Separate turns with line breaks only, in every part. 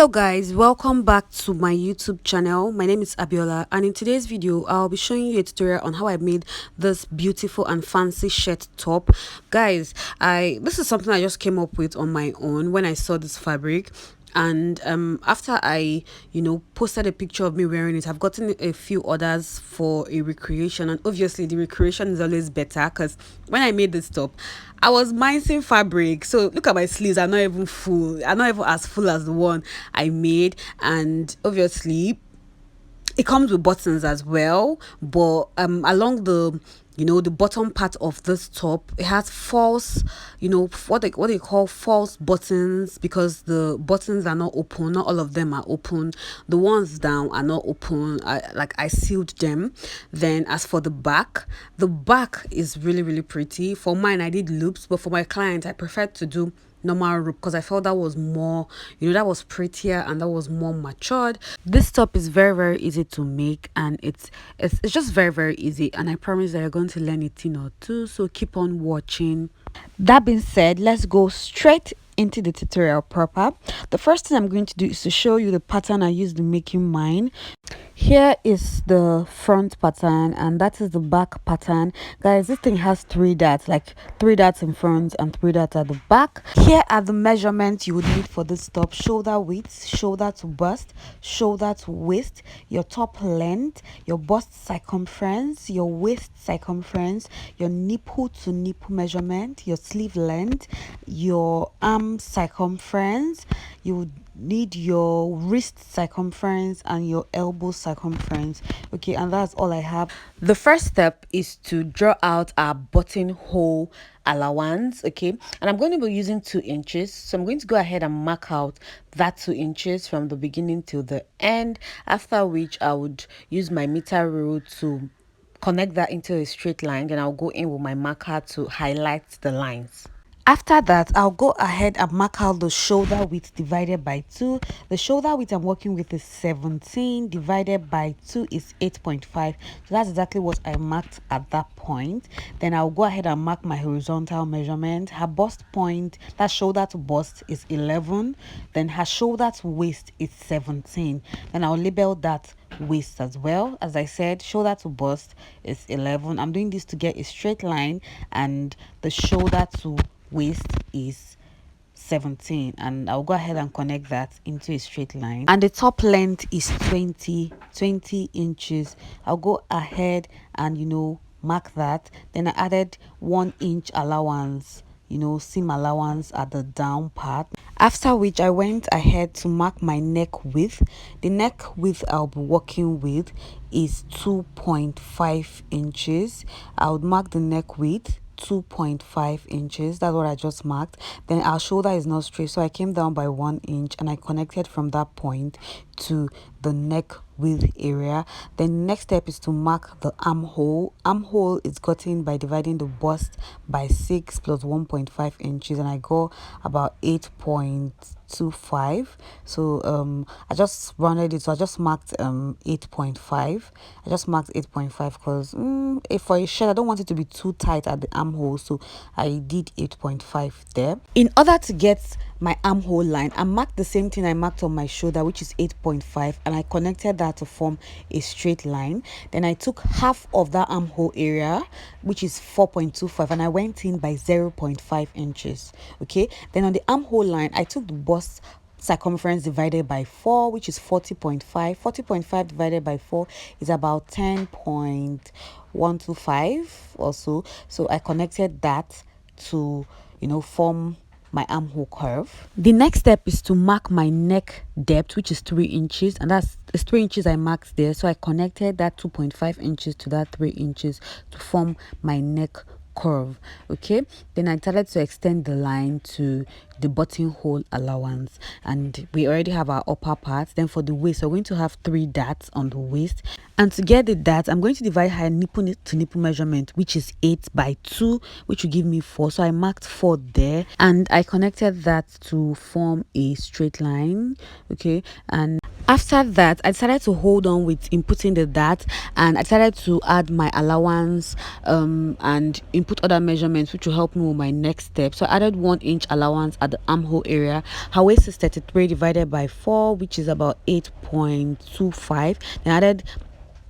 Hello guys, welcome back to my YouTube channel. My name is Abiola, and in today's video I'll be showing you a tutorial on how I made this beautiful and fancy shirt top. Guys, this is something I just came up with on my own when I saw this fabric. And after I posted a picture of me wearing it, I've gotten a few orders for a recreation, and obviously the recreation is always better because when I made this top I was mincing fabric. So look at my sleeves, are not even full, are not even as full as the one I made. And obviously it comes with buttons as well, but along the the bottom part of this top, it has false, what they call false buttons, because the buttons are not open. Not all of them are open. The ones down are not open. I sealed them. Then as for the back is really pretty. For mine I did loops, but for my client I preferred to do normal rope because I felt that was more, that was prettier and that was more matured. This top is very easy to make, and it's just very easy, and I promise that you're going to learn a thing or two, so keep on watching. That being said, let's go straight into the tutorial proper. The first thing I'm going to do is to show you the pattern I used in making mine. Here is the front pattern and that is the back pattern. Guys, this thing has 3 dots, like 3 dots in front and 3 dots at the back. Here are the measurements you would need for this top: shoulder width, shoulder to bust, shoulder to waist, your top length, your bust circumference, your waist circumference, your nipple to nipple measurement, your sleeve length, your arm circumference. You need your wrist circumference and your elbow circumference. Okay, and that's all I have. The first step is to draw out our buttonhole allowance. Okay, and I'm going to be using 2 inches, so I'm going to go ahead and mark out that 2 inches from the beginning to the end, after which I would use my meter rule to connect that into a straight line. Then I'll go in with my marker to highlight the lines. After that, I'll go ahead and mark out the shoulder width divided by 2. The shoulder width I'm working with is 17, divided by 2 is 8.5. So that's exactly what I marked at that point. Then I'll go ahead and mark my horizontal measurement. Her bust point, that shoulder to bust, is 11. Then her shoulder to waist is 17. Then I'll label that waist as well. As I said, shoulder to bust is 11. I'm doing this to get a straight line, and the shoulder to waist is 17, and I'll go ahead and connect that into a straight line. And the top length is 20 inches. I'll go ahead and mark that. Then I added 1 inch allowance, seam allowance at the down part, after which I went ahead to mark my neck width. The neck width I'll be working with is 2.5 inches. I would mark the neck width 2.5 inches. That's what I just marked. Then our shoulder is not straight, so I came down by 1 inch and I connected from that point to the neck width area. Then next step is to mark the armhole. Armhole is gotten by dividing the bust by 6 plus 1.5 inches, and I got about 8.25. So I just rounded it, so I just marked 8.5. I just marked 8.5 because if for a shirt I don't want it to be too tight at the armhole, so I did 8.5 there. In order to get my armhole line, I marked the same thing I marked on my shoulder, which is 8.5, and I connected that to form a straight line. Then I took half of that armhole area, which is 4.25, and I went in by 0.5 inches. Okay, then on the armhole line I took the bust circumference divided by 4, which is 40.5. 40.5 divided by 4 is about 10.125 or so. So I connected that to form my armhole curve. The next step is to mark my neck depth, which is 3 inches, and it's 3 inches I marked there. So I connected that 2.5 inches to that 3 inches to form my neck curve. Okay, then I started to extend the line to the buttonhole allowance, and we already have our upper part. Then for the waist, we're going to have 3 dots on the waist, and to get the dots I'm going to divide her nipple to nipple measurement, which is 8 by 2, which will give me 4. So I marked 4 there, and I connected that to form a straight line. Okay, and After that, I decided to hold on with inputting the dart, and I decided to add my allowance and input other measurements which will help me with my next step. So I added 1 inch allowance at the armhole area. Her waist is 33 divided by 4, which is about 8.25. Then I added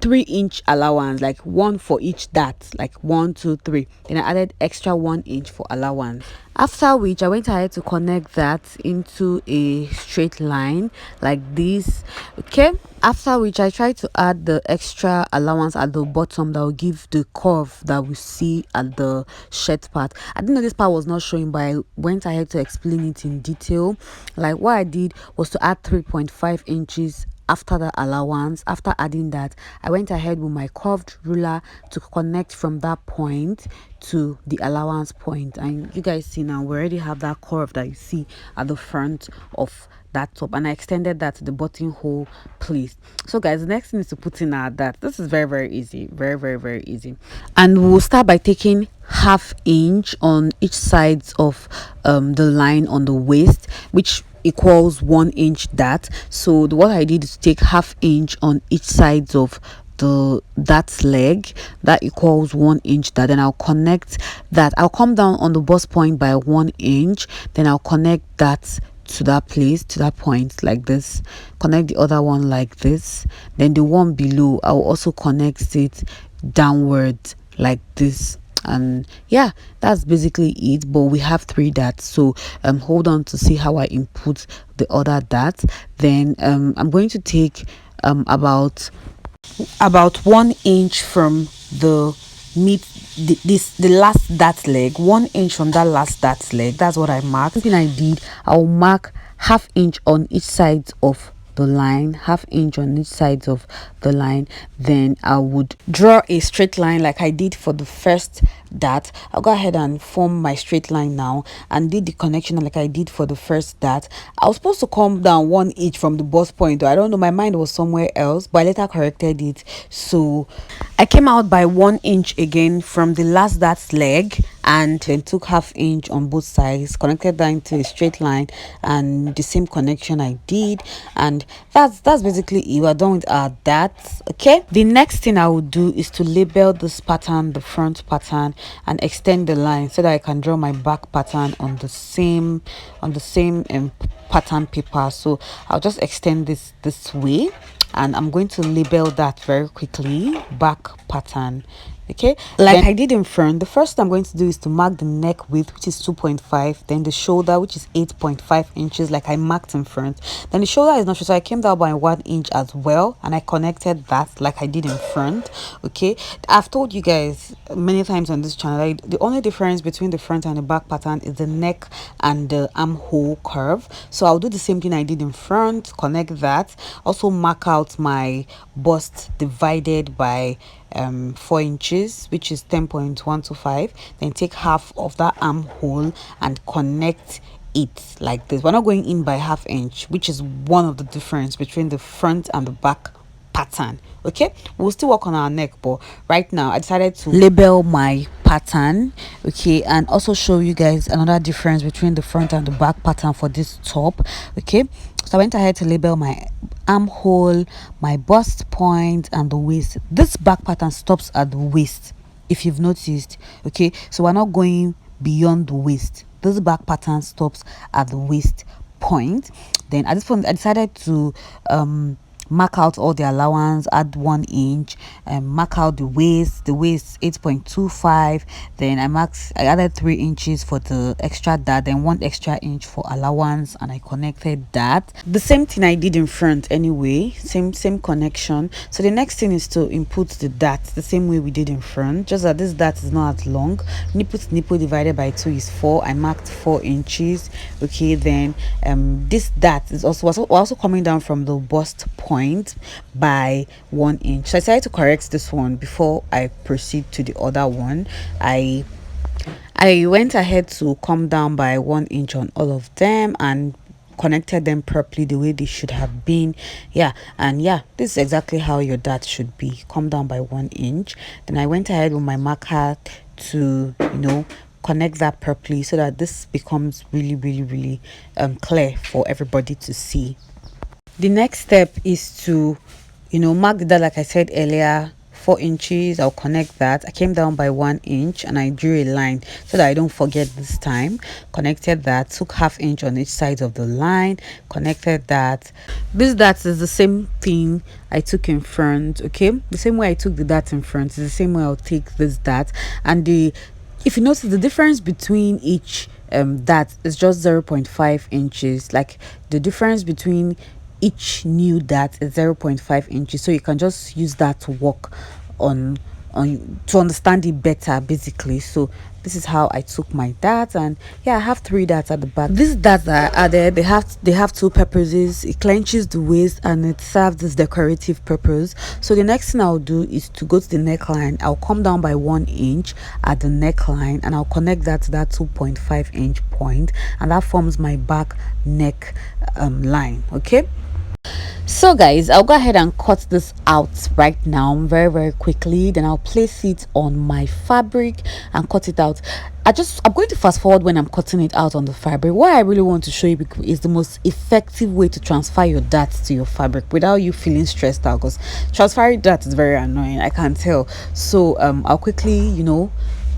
3 inch allowance, like one for each dart, like 1 2 3. Then I added extra 1 inch for allowance, after which I went ahead to connect that into a straight line like this. Okay, after which I tried to add the extra allowance at the bottom that will give the curve that we see at the shirt part. I didn't know this part was not showing, but I went ahead to explain it in detail. Like, what I did was to add 3.5 inches after the allowance. After adding that, I went ahead with my curved ruler to connect from that point to the allowance point, and you guys see now we already have that curve that you see at the front of that top, and I extended that to the buttonhole place. So guys, the next thing is to put in our dart. This is very easy, very easy, and we'll start by taking ½ inch on each sides of the line on the waist, which equals 1 inch dart. So what I did is take ½ inch on each sides of that leg, that equals 1 inch dart. Then I'll connect that. I'll come down on the bust point by 1 inch, then I'll connect that to that place, to that point, like this. Connect the other one like this, then the one below I'll also connect it downward like this. And yeah, that's basically it, but we have 3 darts, so hold on to see how I input the other dart. Then I'm going to take about 1 inch from the the last dart leg, 1 inch from that last dart leg. That's what I marked. Something I did, I'll mark ½ inch on each side of the line, ½ inch on each sides of the line. Then I would draw a straight line like I did for the first dart. I'll go ahead and form my straight line now and did the connection like I did for the first dart. I was supposed to come down 1 inch from the bust point, though I don't know, my mind was somewhere else, but I later corrected it. So I came out by 1 inch again from the last dart leg, and then took ½ inch on both sides, connected that into a straight line, and the same connection I did. And that's basically it. We're done with our darts. Okay, the next thing I would do is to label this pattern, the front pattern, and extend the line so that I can draw my back pattern on the same pattern paper. So I'll just extend this way, and I'm going to label that very quickly, back pattern. Okay, like then I did in front, the first thing I'm going to do is to mark the neck width, which is 2.5, then the shoulder, which is 8.5 inches, like I marked in front. Then the shoulder is not sure, so I came down by 1 inch as well, and I connected that like I did in front. Okay, I've told you guys many times on this channel, like, the only difference between the front and the back pattern is the neck and the armhole curve. So I'll do the same thing I did in front, connect that, also mark out my bust divided by 4 inches, which is 10.125. Then take half of that armhole and connect it like this. We're not going in by ½ inch, which is one of the difference between the front and the back pattern. Okay, we'll still work on our neck, but right now I decided to label my pattern, okay, and also show you guys another difference between the front and the back pattern for this top. Okay, so I went ahead to label my armhole, my bust point, and the waist. This back pattern stops at the waist, if you've noticed. Okay, so we're not going beyond the waist. This back pattern stops at the waist point. Then at this point I decided to mark out all the allowance, add 1 inch, and mark out the waist 8.25. Then I added 3 inches for the extra dart, then 1 extra inch for allowance, and I connected that the same thing I did in front anyway, same connection. So the next thing is to input the dart the same way we did in front, just that this dart is not as long. Nipple to nipple divided by 2 is 4. I marked 4 inches. Okay, then this dart is also coming down from the bust point by 1 inch. So I decided to correct this one before I proceed to the other one. I went ahead to come down by 1 inch on all of them and connected them properly the way they should have been. Yeah, and yeah, this is exactly how your dart should be. Come down by 1 inch. Then I went ahead with my marker to connect that properly so that this becomes really clear for everybody to see. The next step is to, mark the dot like I said earlier, 4 inches. I'll connect that. I came down by 1 inch and I drew a line so that I don't forget this time. Connected that, took half inch on each side of the line, connected that. This dart is the same thing I took in front, okay? The same way I took the dart in front is the same way I'll take this dart. And if you notice, the difference between each dart is just 0.5 inches. Like the difference between each new dart is 0.5 inches, so you can just use that to work on to understand it better basically. So this is how I took my darts, and yeah, I have 3 darts at the back. These darts that are added, they have 2 purposes. It clenches the waist and it serves this decorative purpose. So the next thing I'll do is to go to the neckline. I'll come down by 1 inch at the neckline and I'll connect that to that 2.5 inch point, and that forms my back neck line. Okay, so guys, I'll go ahead and cut this out right now very quickly. Then I'll place it on my fabric and cut it out. I'm going to fast forward when I'm cutting it out on the fabric. What I really want to show you is the most effective way to transfer your darts to your fabric without you feeling stressed out, because transferring darts is very annoying, I can tell. So I'll quickly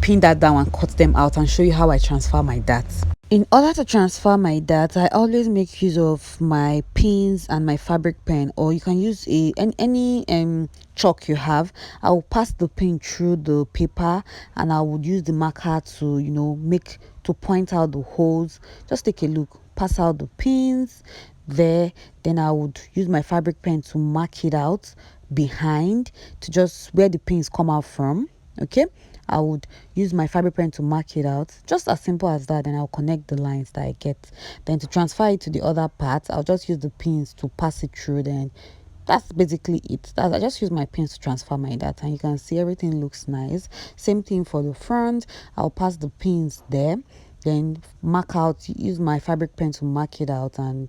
pin that down and cut them out and show you how I transfer my darts. In order to transfer my darts, I always make use of my pins and my fabric pen, or you can use any chalk you have. I will pass the pin through the paper and I would use the marker to make to point out the holes. Just take a look, pass out the pins there. Then I would use my fabric pen to mark it out behind, to just where the pins come out from. Okay, I would use my fabric pen to mark it out, just as simple as that. Then I'll connect the lines that I get. Then to transfer it to the other part, I'll just use the pins to pass it through. Then that's basically it. I just use my pins to transfer my data, and you can see everything looks nice. Same thing for the front. I'll pass the pins there, then mark out, use my fabric pen to mark it out, and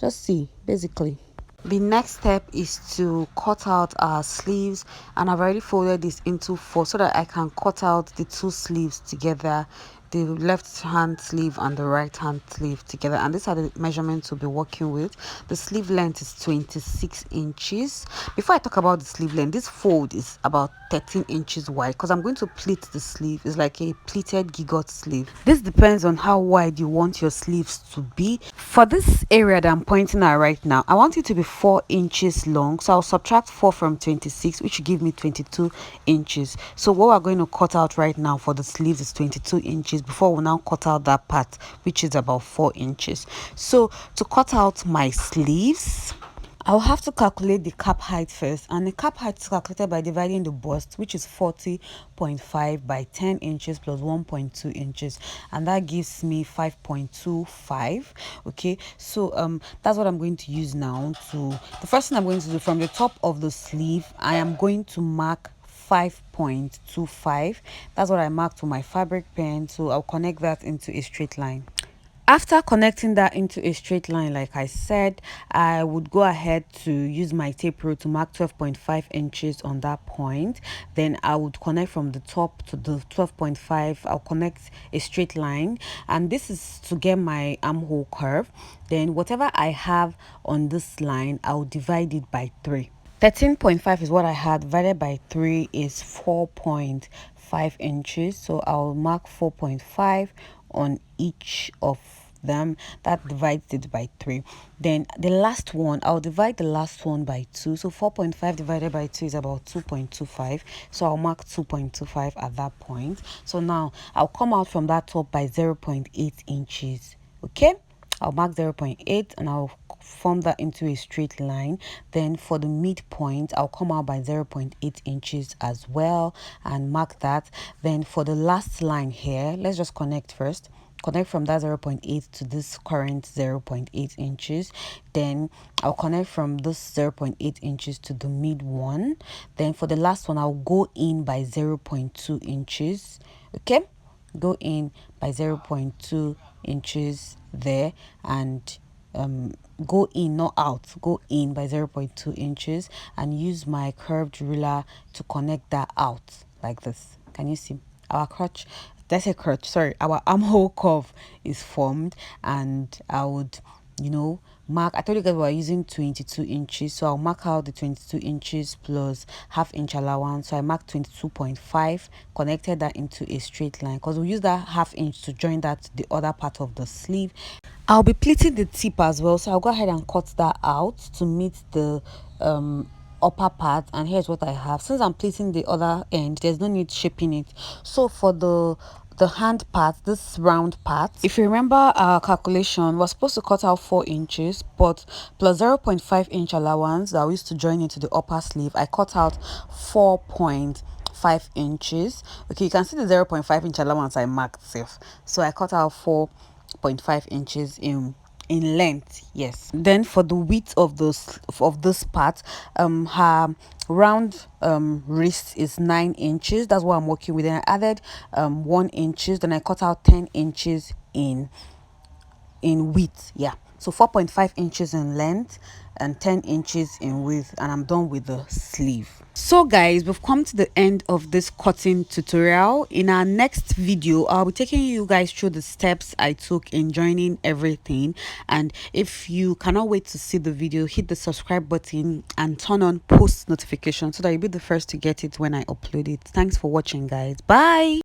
just see basically. The next step is to cut out our sleeves, and I've already folded this into 4 so that I can cut out the 2 sleeves together, the left hand sleeve and the right hand sleeve together. And these are the measurements we'll be working with. The sleeve length is 26 inches. Before I talk about the sleeve length, this fold is about 13 inches wide because I'm going to pleat the sleeve. It's like a pleated gigot sleeve. This depends on how wide you want your sleeves to be. For this area that I'm pointing at right now, I want it to be 4 inches long, so I'll subtract 4 from 26, which will give me 22 inches. So what we're going to cut out right now for the sleeves is 22 inches before we now cut out that part, which is about 4 inches. So to cut out my sleeves, I'll have to calculate the cap height first, and the cap height is calculated by dividing the bust, which is 40.5 by 10 inches plus 1.2 inches, and that gives me 5.25. Okay, so that's what I'm going to use now. To the first thing I'm going to do, from the top of the sleeve, I am going to mark 5.25. That's what I marked to my fabric pen, so I'll connect that into a straight line. After connecting that into a straight line, like I said, I would go ahead to use my tape rule to mark 12.5 inches on that point. Then I would connect from the top to the 12.5. I'll connect a straight line, and this is to get my armhole curve. Then whatever I have on this line, I'll divide it by 3. 13.5 is what I had, divided by 3 is 4.5 inches. So I'll mark 4.5 on each of them. That divides it by 3. Then the last one, I'll divide the last one by 2. So 4.5 divided by 2 is about 2.25. So I'll mark 2.25 at that point. So now I'll come out from that top by 0.8 inches. Okay, I'll mark 0.8 and I'll form that into a straight line. Then for the midpoint, I'll come out by 0.8 inches as well and mark that. Then for the last line here, let's just connect first. Connect from that 0.8 to this current 0.8 inches. Then I'll connect from this 0.8 inches to the mid one. Then for the last one, I'll go in by 0.2 inches. Okay, go in by 0.2 inches there, and go in, not out, go in by 0.2 inches, and use my curved ruler to connect that out like this. Can you see our crotch? That's a crotch, sorry, our armhole curve is formed, and I would mark. I told you guys we are using 22 inches, so I'll mark out the 22 inches plus half-inch allowance. So I marked 22.5, connected that into a straight line, because we'll use that half-inch to join that to the other part of the sleeve. I'll be pleating the tip as well, so I'll go ahead and cut that out to meet the upper part. And here's what I have. Since I'm pleating the other end, there's no need shaping it. So for the hand part, this round part, if you remember our calculation, we're supposed to cut out 4 inches, but plus 0.5 inch allowance that we used to join into the upper sleeve, I cut out 4.5 inches. Okay, you can see the 0.5 inch allowance I marked safe, so I cut out 4.5 inches in length. Yes, then for the width of this part, her round wrist is 9 inches. That's what I'm working with. Then I added 1 inches, then I cut out 10 inches in width. Yeah, so 4.5 inches in length and 10 inches in width, and I'm done with the sleeve. So guys, we've come to the end of this cutting tutorial. In our next video, I'll be taking you guys through the steps I took in joining everything. And if you cannot wait to see the video, hit the subscribe button and turn on post notifications so that you'll be the first to get it when I upload it. Thanks for watching, guys. Bye.